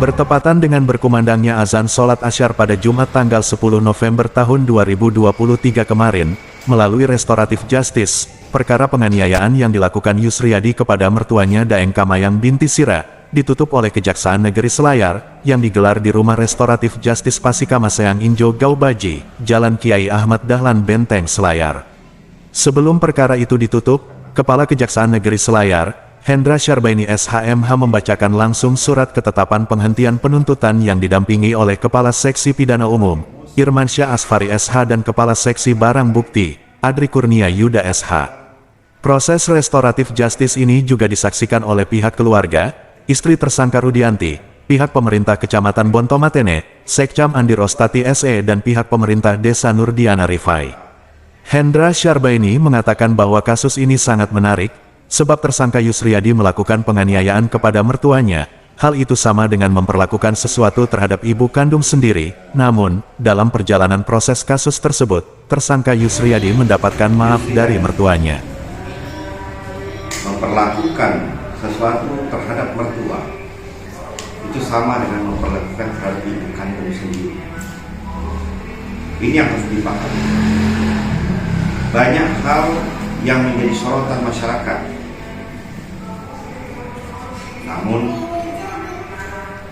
Bertepatan dengan berkumandangnya azan sholat Asyar pada Jumat tanggal 10 November tahun 2023 kemarin, melalui restoratif justice, perkara penganiayaan yang dilakukan Yusriyadi kepada mertuanya Daeng Kamayang binti Sira, ditutup oleh Kejaksaan Negeri Selayar, yang digelar di Rumah Restoratif Justice Pasikamaseang Injo Gaubaji, Jalan Kiai Ahmad Dahlan Benteng Selayar. Sebelum perkara itu ditutup, Kepala Kejaksaan Negeri Selayar, Hendra Syarbaini SHMH membacakan langsung surat ketetapan penghentian penuntutan yang didampingi oleh Kepala Seksi Pidana Umum, Irmansyah Asfari SH dan Kepala Seksi Barang Bukti, Adri Kurnia Yuda SH. Proses restoratif justice ini juga disaksikan oleh pihak keluarga, istri tersangka Rudianti, pihak pemerintah Kecamatan Bontomatene, Sekcam Andi Rostati SE dan pihak pemerintah Desa Nurdiana Rifai. Hendra Syarbaini mengatakan bahwa kasus ini sangat menarik, sebab tersangka Yusriyadi melakukan penganiayaan kepada mertuanya. Hal itu sama dengan memperlakukan sesuatu terhadap ibu kandung sendiri. Namun, dalam perjalanan proses kasus tersebut, tersangka Yusriyadi mendapatkan maaf dari mertuanya. Memperlakukan sesuatu terhadap mertua itu sama dengan memperlakukan terhadap ibu kandung sendiri. Ini yang harus dipahami. Banyak hal yang menjadi sorotan masyarakat. Namun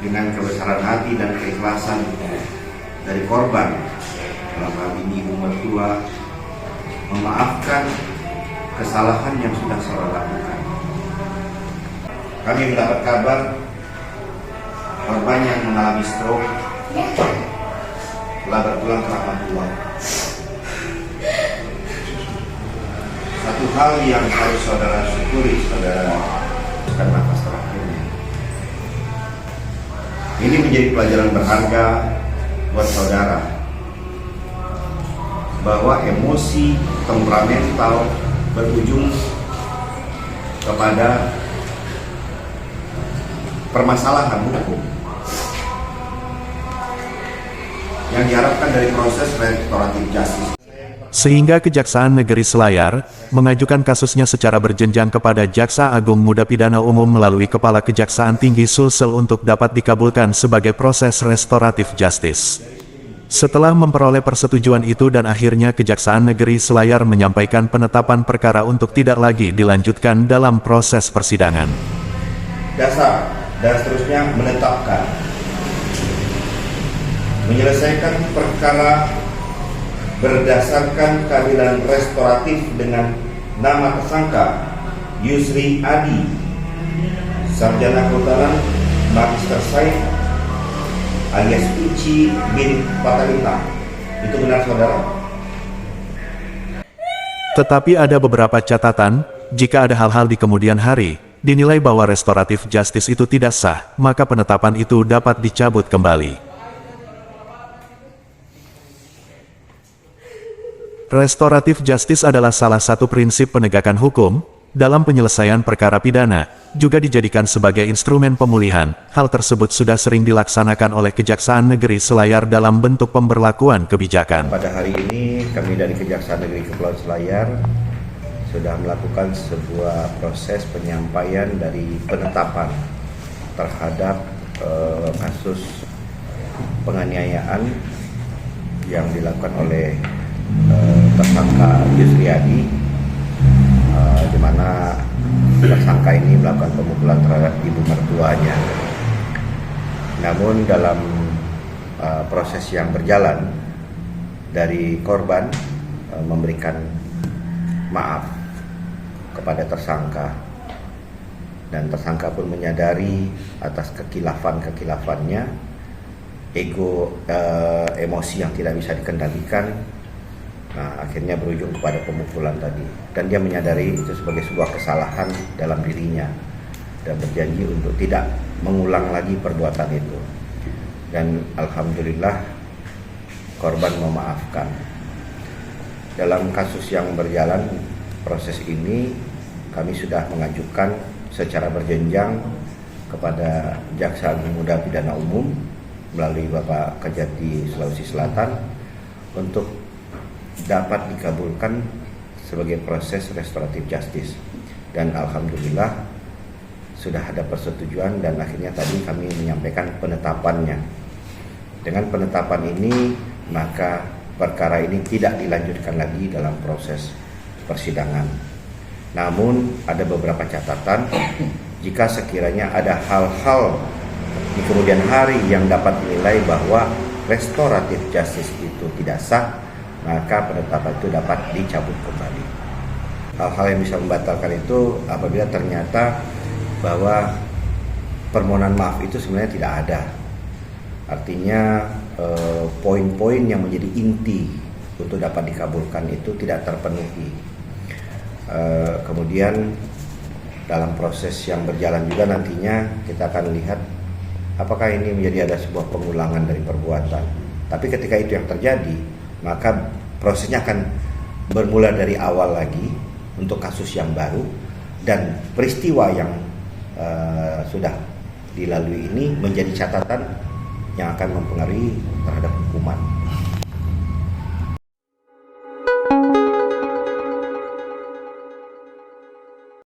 dengan kebesaran hati dan keikhlasan dari korban, dalam hal ini ibu mertua, memaafkan kesalahan yang sudah saudara lakukan. Kami mendapat kabar korban yang mengalami stroke telah berpulang ke rahmat Tuhan. Satu hal yang harus saudara syukuri, saudara bukan nafas terakhirnya. Ini menjadi pelajaran berharga buat saudara, bahwa emosi temperamental berujung kepada permasalahan hukum yang diharapkan dari proses restoratif justice. Sehingga Kejaksaan Negeri Selayar mengajukan kasusnya secara berjenjang kepada Jaksa Agung Muda Pidana Umum melalui Kepala Kejaksaan Tinggi Sulsel untuk dapat dikabulkan sebagai proses restoratif justice. Setelah memperoleh persetujuan itu dan akhirnya Kejaksaan Negeri Selayar menyampaikan penetapan perkara untuk tidak lagi dilanjutkan dalam proses persidangan. Dasar dan seterusnya menetapkan menyelesaikan perkara berdasarkan keadilan restoratif dengan nama tersangka Yusri Adi, Sarjana Kehutanan, Magister Sains alias Uci bin Fatalita. Itu benar saudara? Tetapi ada beberapa catatan, jika ada hal-hal di kemudian hari, dinilai bahwa restoratif justice itu tidak sah, maka penetapan itu dapat dicabut kembali. Restoratif justice adalah salah satu prinsip penegakan hukum, dalam penyelesaian perkara pidana, juga dijadikan sebagai instrumen pemulihan. Hal tersebut sudah sering dilaksanakan oleh Kejaksaan Negeri Selayar dalam bentuk pemberlakuan kebijakan. Pada hari ini kami dari Kejaksaan Negeri Kepulauan Selayar sudah melakukan sebuah proses penyampaian dari penetapan terhadap kasus penganiayaan yang dilakukan oleh tersangka Yusriyadi, di mana tersangka ini melakukan pemukulan terhadap ibu mertuanya. Namun dalam proses yang berjalan, dari korban memberikan maaf kepada tersangka, dan tersangka pun menyadari atas kekilafan-kekilafannya, emosi yang tidak bisa dikendalikan. Nah, akhirnya berujung kepada pemukulan tadi, dan dia menyadari itu sebagai sebuah kesalahan dalam dirinya dan berjanji untuk tidak mengulang lagi perbuatan itu. Dan alhamdulillah korban memaafkan. Dalam kasus yang berjalan proses ini, kami sudah mengajukan secara berjenjang kepada Jaksa Agung Muda Pidana Umum melalui Bapak Kejati Sulawesi Selatan untuk dapat dikabulkan sebagai proses restoratif justice. Dan alhamdulillah sudah ada persetujuan dan akhirnya tadi kami menyampaikan penetapannya. Dengan penetapan ini maka perkara ini tidak dilanjutkan lagi dalam proses persidangan. Namun ada beberapa catatan, jika sekiranya ada hal-hal di kemudian hari yang dapat dinilai bahwa restoratif justice itu tidak sah, maka penetapan itu dapat dicabut kembali. Hal-hal yang bisa membatalkan itu apabila ternyata bahwa permohonan maaf itu sebenarnya tidak ada. Artinya poin-poin yang menjadi inti untuk dapat dikabulkan itu tidak terpenuhi. Kemudian dalam proses yang berjalan juga nantinya kita akan lihat apakah ini menjadi ada sebuah pengulangan dari perbuatan. Tapi ketika itu yang terjadi, maka prosesnya akan bermula dari awal lagi untuk kasus yang baru, dan peristiwa yang sudah dilalui ini menjadi catatan yang akan mempengaruhi terhadap hukuman.